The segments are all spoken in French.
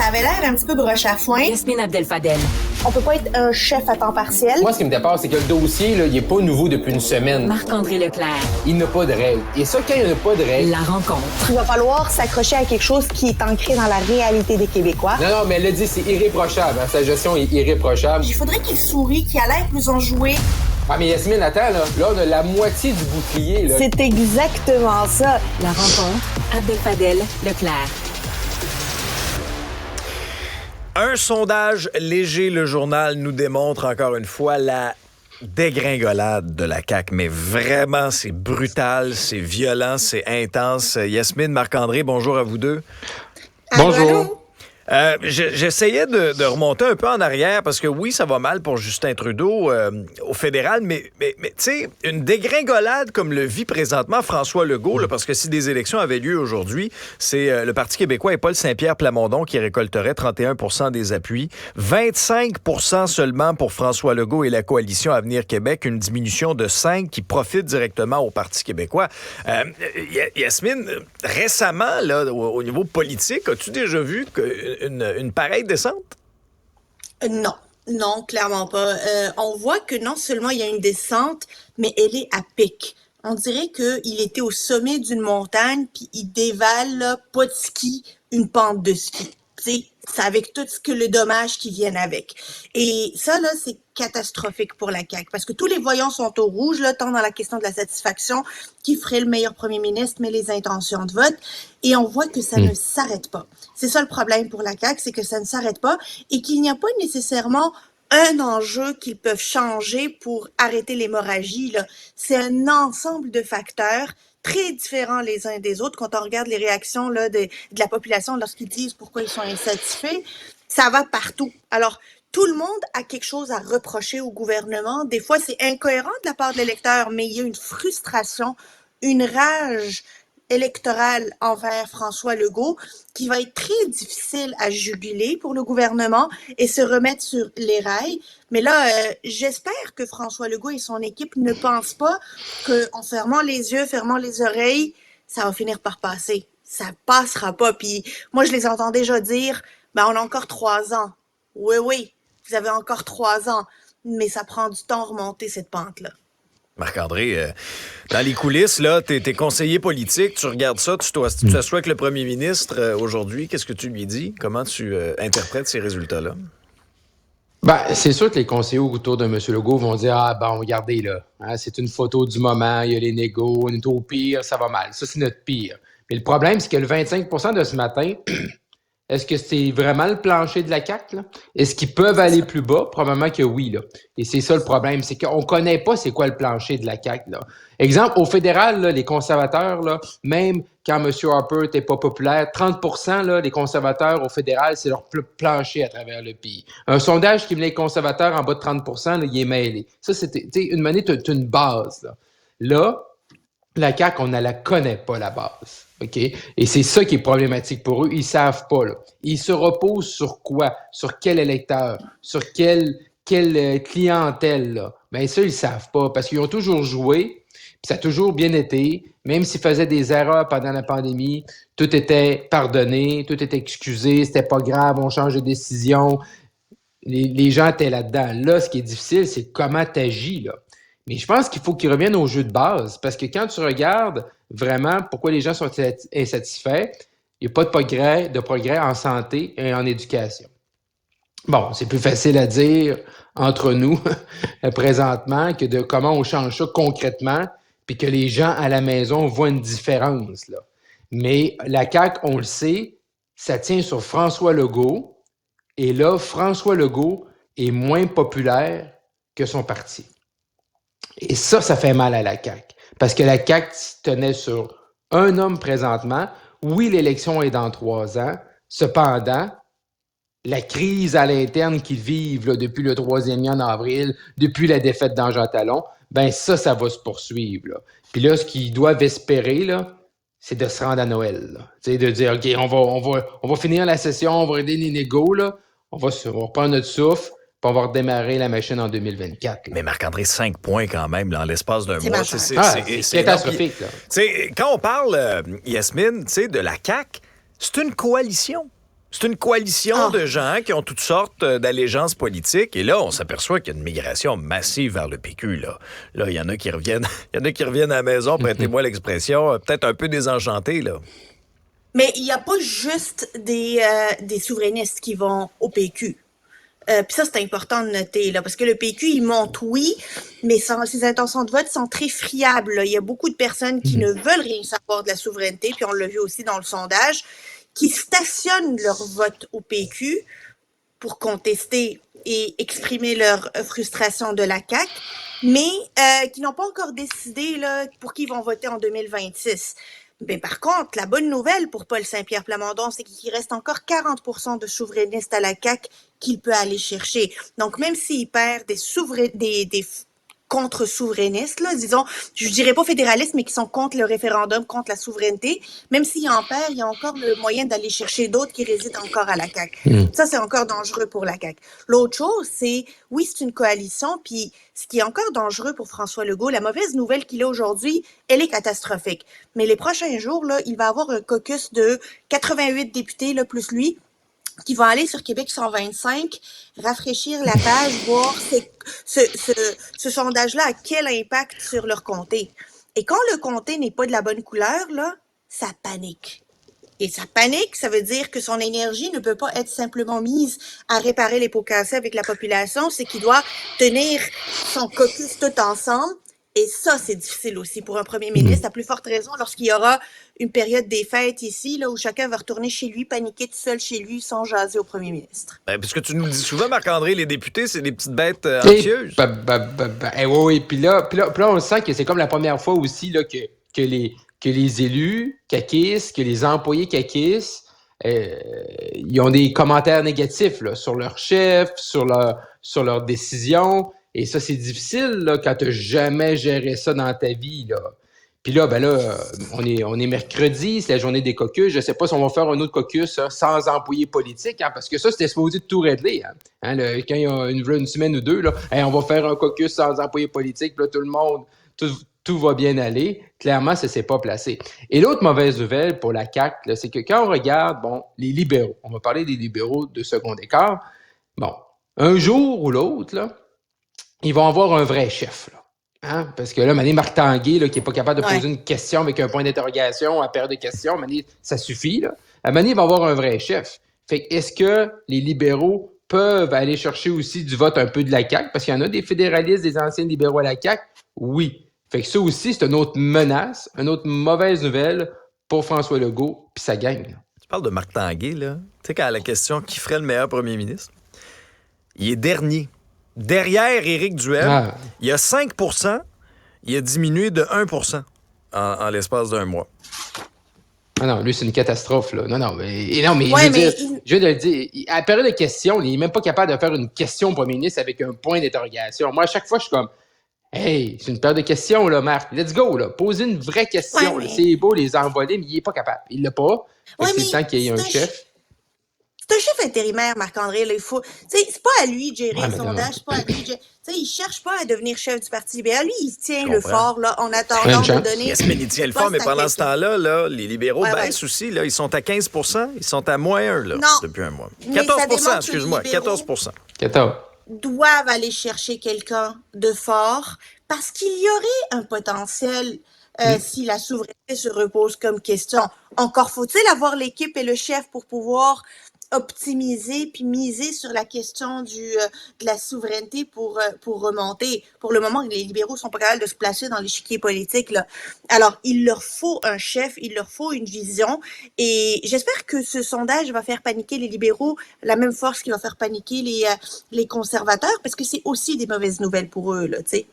avait l'air un petit peu broche à foin. Yasmine Abdel-Fadel. On peut pas être un chef à temps partiel. Moi, ce qui me dépasse, c'est que le dossier, là, il est pas nouveau depuis une semaine. Marc-André Leclerc. Il n'a pas de règles. Et ça, quand il n'y a pas de règles... La rencontre. Il va falloir s'accrocher à quelque chose qui est ancré dans la réalité des Québécois. Non, mais elle l'a dit, c'est irréprochable. Hein? Sa gestion est irréprochable. Il faudrait qu'il sourie, qu'il a l'air plus enjoué. Ah, mais Yasmine, attends, là, on a la moitié du bouclier, là. C'est exactement ça. La rencontre. Abdel-Fadel Leclerc. Un sondage léger, le journal nous démontre encore une fois la dégringolade de la CAQ. Mais vraiment, c'est brutal, c'est violent, c'est intense. Yasmine, Marc-André, bonjour à vous deux. Bonjour. Allô? J'essayais de remonter un peu en arrière parce que oui, ça va mal pour Justin Trudeau au fédéral, mais tu sais, une dégringolade comme le vit présentement François Legault, là, parce que si des élections avaient lieu aujourd'hui, c'est le Parti québécois et Paul Saint-Pierre Plamondon qui récolterait 31 % des appuis, 25 % seulement pour François Legault et la coalition Avenir Québec, une diminution de 5 qui profite directement au Parti québécois. Yasmine, récemment, là, au niveau politique, as-tu déjà vu une pareille descente? Non, clairement pas. On voit que non seulement il y a une descente, mais elle est à pic. On dirait qu'il était au sommet d'une montagne, puis il dévale, là, pas de ski, une pente de ski. C'est avec tout ce que le dommage qui vient avec. Et ça, là, c'est catastrophique pour la CAQ, parce que tous les voyants sont au rouge, là, tant dans la question de la satisfaction, qui ferait le meilleur premier ministre, mais les intentions de vote. Et on voit que ça ne s'arrête pas. C'est ça le problème pour la CAQ, c'est que ça ne s'arrête pas et qu'il n'y a pas nécessairement un enjeu qu'ils peuvent changer pour arrêter l'hémorragie, là. C'est un ensemble de facteurs très différents les uns des autres. Quand on regarde les réactions là, de la population lorsqu'ils disent pourquoi ils sont insatisfaits, ça va partout. Alors, tout le monde a quelque chose à reprocher au gouvernement. Des fois, c'est incohérent de la part de l'électeur, mais il y a une frustration, une rage électorale envers François Legault qui va être très difficile à juguler pour le gouvernement et se remettre sur les rails. Mais là, j'espère que François Legault et son équipe ne pensent pas qu'en fermant les yeux, fermant les oreilles, ça va finir par passer. Ça passera pas. Puis moi, je les entends déjà dire, on a encore 3 ans. Oui, vous avez encore 3 ans. Mais ça prend du temps à remonter cette pente-là. Marc-André, dans les coulisses, là, t'es conseiller politique, tu regardes ça, tu t'assois avec le premier ministre aujourd'hui, qu'est-ce que tu lui dis? Comment tu interprètes ces résultats-là? C'est sûr que les conseillers autour de M. Legault vont dire « Ah, regardez, là, hein, c'est une photo du moment, il y a les négos, on est au pire, ça va mal. » Ça, c'est notre pire. Mais le problème, c'est que le 25 % de ce matin, est-ce que c'est vraiment le plancher de la CAQ, là? Est-ce qu'ils peuvent aller plus bas? Probablement que oui, là. Et c'est ça le problème, c'est qu'on connaît pas c'est quoi le plancher de la CAQ, là. Exemple, au fédéral, là, les conservateurs, là, même quand M. Harper n'était pas populaire, 30 % là, les conservateurs au fédéral, c'est leur plancher à travers le pays. Un sondage qui met les conservateurs en bas de 30 % là, il est mêlé. Ça, c'était, une monnaie, t'as une base, là. Là, la CAQ, on ne la connaît pas, la base. OK? Et c'est ça qui est problématique pour eux. Ils savent pas, là. Ils se reposent sur quoi? Sur quel électeur? Sur quelle clientèle, là? Ça, ils savent pas parce qu'ils ont toujours joué, puis ça a toujours bien été. Même s'ils faisaient des erreurs pendant la pandémie, tout était pardonné, tout était excusé, c'était pas grave, on change de décision. Les gens étaient là-dedans. Là, ce qui est difficile, c'est comment tu agis, là. Mais je pense qu'il faut qu'ils reviennent au jeu de base parce que quand tu regardes vraiment pourquoi les gens sont insatisfaits, il n'y a pas de progrès en santé et en éducation. Bon, c'est plus facile à dire entre nous présentement que de comment on change ça concrètement puis que les gens à la maison voient une différence, là. Mais la CAQ, on le sait, ça tient sur François Legault et là, François Legault est moins populaire que son parti. Et ça fait mal à la CAQ. Parce que la CAQ tenait sur un homme présentement. Oui, l'élection est dans 3 ans. Cependant, la crise à l'interne qu'ils vivent là, depuis le 3e lien en avril, depuis la défaite d'Jean Talon, ça va se poursuivre, là. Puis là, ce qu'ils doivent espérer, là, c'est de se rendre à Noël. Là. De dire, OK, on va finir la session, on va aider les négos, là. On va reprendre notre souffle. Puis on va redémarrer la machine en 2024. Là. Mais Marc-André, 5 points quand même, là, en l'espace d'un mois. C'est catastrophique. Là. Quand on parle, Yasmine, de la CAQ, c'est une coalition. C'est une coalition Ah. de gens qui ont toutes sortes d'allégeances politiques. Et là, on s'aperçoit qu'il y a une migration massive vers le PQ. Là, il y en a qui reviennent, il y en a qui reviennent à la maison, prêtez-moi l'expression, peut-être un peu désenchantés, là. Mais il n'y a pas juste des souverainistes qui vont au PQ. Puis ça, c'est important de noter, là, parce que le PQ, il monte, oui, mais ses intentions de vote sont très friables, là. Il y a beaucoup de personnes qui ne veulent rien savoir de la souveraineté, puis on l'a vu aussi dans le sondage, qui stationnent leur vote au PQ pour contester et exprimer leur frustration de la CAQ, mais qui n'ont pas encore décidé là, pour qui ils vont voter en 2026. Mais par contre, la bonne nouvelle pour Paul Saint-Pierre Plamondon, c'est qu'il reste encore 40% de souverainistes à la CAQ qu'il peut aller chercher. Donc, même s'il perd des contre-souverainistes, là, disons, je dirais pas fédéralistes, mais qui sont contre le référendum, contre la souveraineté, même s'il en perd, il y a encore le moyen d'aller chercher d'autres qui résident encore à la CAQ. Ça, c'est encore dangereux pour la CAQ. L'autre chose, c'est, oui, c'est une coalition, puis ce qui est encore dangereux pour François Legault, la mauvaise nouvelle qu'il a aujourd'hui, elle est catastrophique. Mais les prochains jours, là, il va avoir un caucus de 88 députés, là, plus lui, qui vont aller sur Québec 125, rafraîchir la page, voir ce sondage-là a quel impact sur leur comté. Et quand le comté n'est pas de la bonne couleur, là, ça panique. Et ça panique, ça veut dire que son énergie ne peut pas être simplement mise à réparer les pots cassés avec la population, c'est qu'il doit tenir son caucus tout ensemble. Et ça, c'est difficile aussi pour un premier ministre, à plus forte raison lorsqu'il y aura une période des fêtes ici, là où chacun va retourner chez lui, paniquer tout seul chez lui, sans jaser au premier ministre. Parce que tu nous dis souvent, Marc-André, les députés, c'est des petites bêtes anxieuses. Oui, puis là, on le sent que c'est comme la première fois aussi là, que les élus caquistes, que les employés caquistes, ils ont des commentaires négatifs là, sur leur chef, sur leurs décisions. Et ça, c'est difficile là, quand tu n'as jamais géré ça dans ta vie. Là. Puis là, on est mercredi, c'est la journée des caucus. Je ne sais pas si on va faire un autre caucus sans employés politiques, hein, parce que ça, c'était supposé de tout régler. Hein. Quand il y a une semaine ou deux, là, on va faire un caucus sans employés politiques, puis là, tout le monde, tout va bien aller. Clairement, ça ne s'est pas placé. Et l'autre mauvaise nouvelle pour la CAQ, là, c'est que quand on regarde les libéraux, on va parler des libéraux de second écart, un jour ou l'autre, là, ils vont avoir un vrai chef. Là. Hein? Parce que là, Marc Tanguay, là, qui n'est pas capable de poser une question avec un point d'interrogation à paire de questions, ça suffit. Là. Il va avoir un vrai chef. Fait que est-ce que les libéraux peuvent aller chercher aussi du vote un peu de la CAQ? Parce qu'il y en a des fédéralistes, des anciens libéraux à la CAQ. Oui. Fait que ça aussi, c'est une autre menace, une autre mauvaise nouvelle pour François Legault, puis ça gagne. Là. Tu parles de Marc Tanguay, là. Tu sais, quand la question qui ferait le meilleur premier ministre, il est dernier. Derrière Éric Duhem, il y a 5 %, il a diminué de 1 % en l'espace d'un mois. Ah non, lui, c'est une catastrophe, là. Je veux dire, à la période de questions, il n'est même pas capable de faire une question au premier ministre avec un point d'interrogation. Moi, à chaque fois, je suis comme, hey, c'est une période de questions, là, Marc. Let's go, là. Posez une vraie question. Ouais, mais... C'est beau les envoler, mais il n'est pas capable. Il l'a pas. C'est le temps qu'il y ait un chef. C'est un chef intérimaire, Marc-André. Là, c'est pas à lui de gérer le sondage, c'est pas à lui de gérer. Il cherche pas à devenir chef du Parti libéral. Lui, il tient le fort là, en attendant de donner... Yes, mais il tient le fort, mais pendant ce temps-là, là, les libéraux baissent aussi. Là, ils sont à 15 %. Ils sont à moins 1 là, depuis un mois. 14 % excuse-moi, 14 %. 14 doivent aller chercher quelqu'un de fort parce qu'il y aurait un potentiel si la souveraineté se repose comme question. Encore faut-il avoir l'équipe et le chef pour pouvoir optimiser puis miser sur la question de la souveraineté pour remonter. Pour le moment, les libéraux sont pas capables de se placer dans l'échiquier politique, là. Alors, il leur faut un chef, il leur faut une vision et j'espère que ce sondage va faire paniquer les libéraux la même force qu'il va faire paniquer les conservateurs parce que c'est aussi des mauvaises nouvelles pour eux, là, tu sais.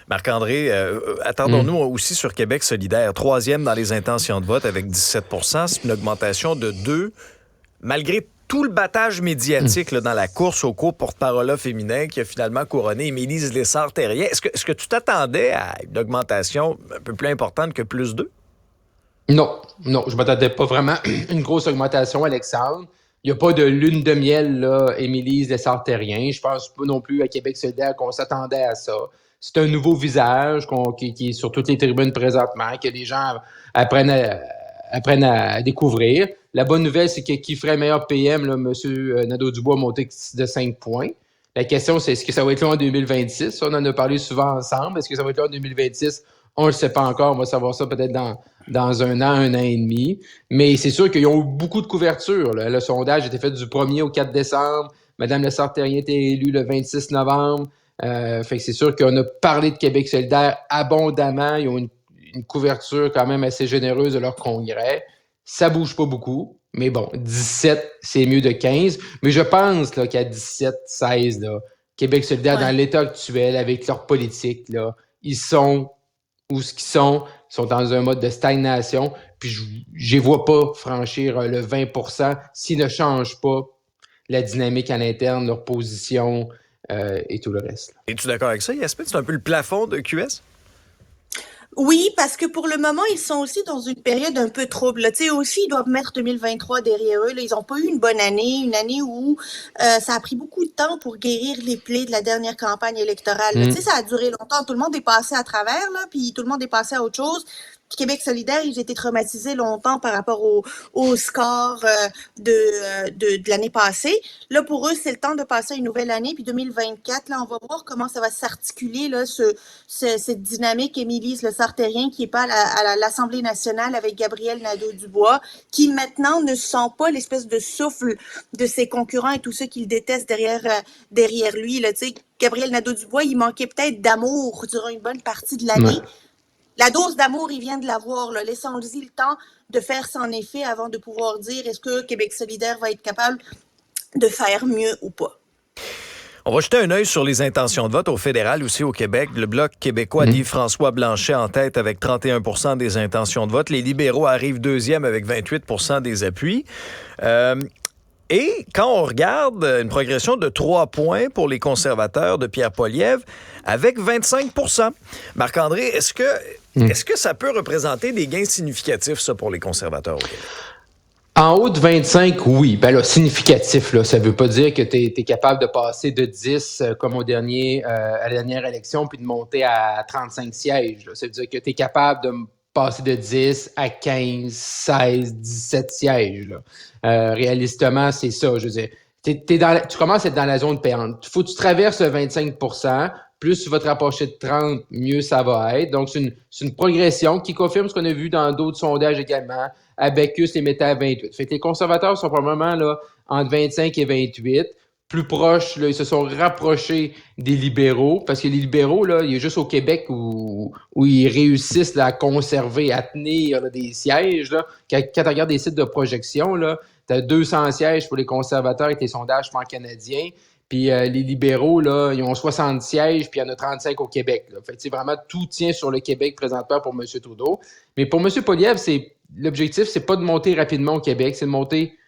Marc-André, attendons-nous aussi sur Québec solidaire, 3e dans les intentions de vote avec 17 %. C'est une augmentation de 2. Malgré tout le battage médiatique là, dans la course au co-porte-parole féminin qui a finalement couronné Émilise Lessard-Terrien, est-ce que tu t'attendais à une augmentation un peu plus importante que plus 2? Non, je ne m'attendais pas vraiment à une grosse augmentation, Alexandre. Il n'y a pas de lune de miel, là, Émilise Lessard-Terrien. Je pense pas non plus à Québec solidaire qu'on s'attendait à ça. C'est un nouveau visage qui est sur toutes les tribunes présentement, que les gens apprennent apprennent à découvrir. La bonne nouvelle, c'est que qui ferait meilleur PM, là, M. Nadeau-Dubois, a monté de 5 points. La question, c'est est-ce que ça va être là en 2026? On en a parlé souvent ensemble. Est-ce que ça va être là en 2026? On ne le sait pas encore. On va savoir ça peut-être dans un an et demi. Mais c'est sûr qu'ils ont eu beaucoup de couverture, là. Le sondage a été fait du 1er au 4 décembre. Mme Lessard-Terrien était élue le 26 novembre. Fait que c'est sûr qu'on a parlé de Québec solidaire abondamment. Ils ont une couverture quand même assez généreuse de leur congrès. Ça bouge pas beaucoup. Mais bon, 17, c'est mieux de 15. Mais je pense là, qu'à 17, 16, là, Québec solidaire, dans l'état actuel, avec leur politique, là, ils sont où ce qu'ils sont dans un mode de stagnation. Puis je ne les vois pas franchir le 20 s'ils ne changent pas la dynamique à l'interne, leur position et tout le reste. Es-tu d'accord avec ça, Yasmine? C'est un peu le plafond de QS? Oui, parce que pour le moment, ils sont aussi dans une période un peu trouble. Tu sais, aussi, ils doivent mettre 2023 derrière eux. Là, ils n'ont pas eu une bonne année, une année où ça a pris beaucoup de temps pour guérir les plaies de la dernière campagne électorale. Tu sais, ça a duré longtemps. Tout le monde est passé à travers, là, puis tout le monde est passé à autre chose. Puis Québec solidaire, ils étaient traumatisés longtemps par rapport au score de l'année passée. Là, pour eux, c'est le temps de passer à une nouvelle année. Puis 2024, là, on va voir comment ça va s'articuler, là, cette dynamique. Émilie Lessard-Terrien qui est pas à l'Assemblée nationale avec Gabriel Nadeau-Dubois, qui maintenant ne sent pas l'espèce de souffle de ses concurrents et tous ceux qu'il déteste derrière lui. Là, tu sais, Gabriel Nadeau-Dubois, il manquait peut-être d'amour durant une bonne partie de l'année. Ouais. La dose d'amour, il vient de l'avoir. Laissons-lui le temps de faire son effet avant de pouvoir dire est-ce que Québec solidaire va être capable de faire mieux ou pas. On va jeter un œil sur les intentions de vote au fédéral, aussi au Québec. Le Bloc québécois dit François Blanchet en tête avec 31 % des intentions de vote. Les libéraux arrivent deuxième avec 28 % des appuis. Et quand on regarde une progression de 3 points pour les conservateurs de Pierre Poilievre, avec 25 %. Marc-André, est-ce que ça peut représenter des gains significatifs, ça, pour les conservateurs au Québec? En haut de 25, oui. Ben là, significatif, là. Ça veut pas dire que tu es capable de passer de 10 comme à la dernière élection puis de monter à 35 sièges, là. Ça veut dire que tu es capable de passer de 10 à 15, 16, 17 sièges, là. Réalistement, c'est ça. Je veux dire, tu commences à être dans la zone payante. Il faut que tu traverses le 25 %. Plus tu vas te rapprocher de 30, mieux ça va être. Donc, c'est une progression qui confirme ce qu'on a vu dans d'autres sondages également. Abacus les mettait à 28. Fait que les conservateurs sont probablement là entre 25 et 28. Plus proches, là, ils se sont rapprochés des libéraux, parce que les libéraux, là, il y a juste au Québec où ils réussissent là, à conserver, à tenir là, des sièges. Là. Quand tu regardes des sites de projection, tu as 200 sièges pour les conservateurs avec les sondages pan-canadiens. Puis les libéraux, là, ils ont 60 sièges, puis il y en a 35 au Québec. Là. Fait que vraiment, tout tient sur le Québec présentement pour M. Trudeau. Mais pour M. Poilievre, l'objectif, c'est pas de monter rapidement au Québec, c'est de monter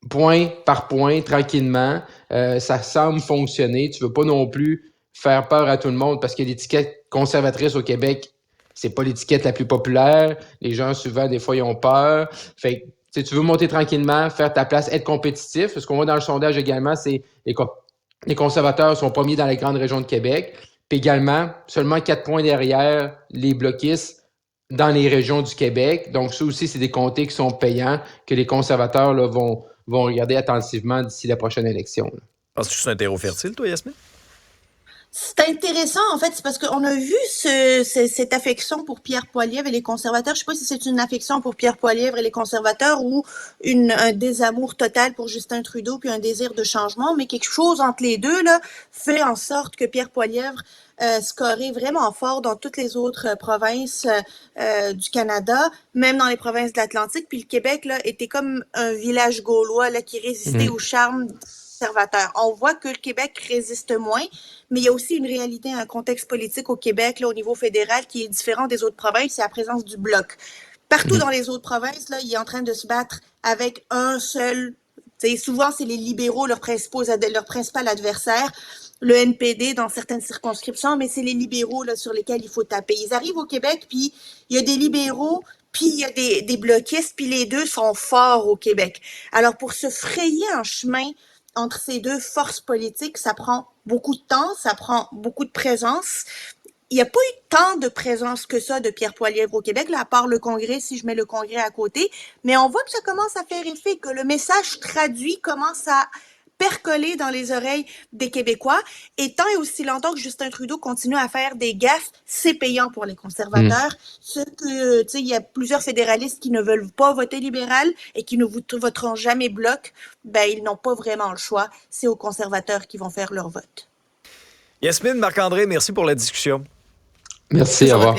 point par point, tranquillement. Ça semble fonctionner. Tu veux pas non plus faire peur à tout le monde parce que l'étiquette conservatrice au Québec, c'est pas l'étiquette la plus populaire. Les gens, souvent, des fois, ils ont peur. Fait que tu veux monter tranquillement, faire ta place, être compétitif. Ce qu'on voit dans le sondage également, c'est les conservateurs sont premiers dans les grandes régions de Québec. Puis également, seulement 4 points derrière les bloquistes dans les régions du Québec. Donc, ça aussi, c'est des comtés qui sont payants, que les conservateurs là, vont regarder attentivement d'ici la prochaine élection. Là. Penses-tu que c'est un terreau fertile, toi, Yasmine? C'est intéressant, en fait, c'est parce qu'on a vu cette affection pour Pierre Poilievre et les conservateurs. Je sais pas si c'est une affection pour Pierre Poilievre et les conservateurs ou un désamour total pour Justin Trudeau puis un désir de changement, mais quelque chose entre les deux là fait en sorte que Pierre Poilievre scorait vraiment fort dans toutes les autres provinces du Canada, même dans les provinces de l'Atlantique. Puis le Québec là était comme un village gaulois là qui résistait au charme conservateurs. On voit que le Québec résiste moins, mais il y a aussi une réalité, un contexte politique au Québec, là, au niveau fédéral, qui est différent des autres provinces, c'est la présence du Bloc. Partout dans les autres provinces, là, il est en train de se battre avec un seul. Souvent, c'est les libéraux, leur principal adversaire. Le NPD dans certaines circonscriptions, mais c'est les libéraux là, sur lesquels il faut taper. Ils arrivent au Québec, puis il y a des libéraux, puis il y a des bloquistes, puis les deux sont forts au Québec. Alors, pour se frayer un chemin entre ces deux forces politiques, ça prend beaucoup de temps, ça prend beaucoup de présence. il n'y a pas eu tant de présence que ça de Pierre Poilievre au Québec, là, à part le Congrès, si je mets le Congrès à côté. Mais on voit que ça commence à faire effet, que le message traduit commence à percoler dans les oreilles des Québécois. Et tant et aussi longtemps que Justin Trudeau continue à faire des gaffes, c'est payant pour les conservateurs. Ce que, tu sais, il y a plusieurs fédéralistes qui ne veulent pas voter libéral et qui ne voteront jamais bloc. Ben, ils n'ont pas vraiment le choix. C'est aux conservateurs qui vont faire leur vote. Yasmine, Marc-André, merci pour la discussion. Merci, au revoir.